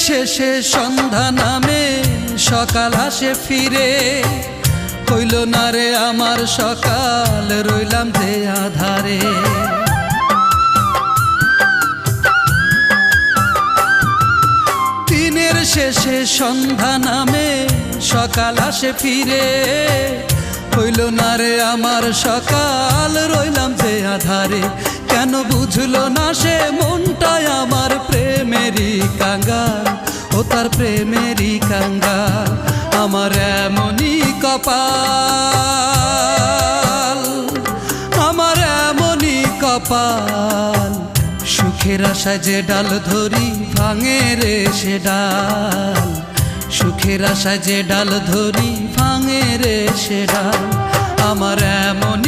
শেষে সন্ধ্যা নামে সকাল আসে ফিরে, হইল না রে আমার সকাল, রইলাম যে আধারে। দিনের শেষে সন্ধ্যা নামে সকাল আসে ফিরে, হইল না রে আমার সকাল, রইলাম যে আধারে। কেন বুঝলো না সে মনটাই আমার প্রেমেরই কাঙ্গাল, ও তার প্রেমেরই কাঙ্গাল। আমার এমনই কপাল, আমার এমনই কপাল, সুখের আশায় যে ডাল ধরি ভাঙে রে সে ডাল, সুখের আশায় যে ডাল ধরি ভাঙে রে সে ডাল। আমার এমনই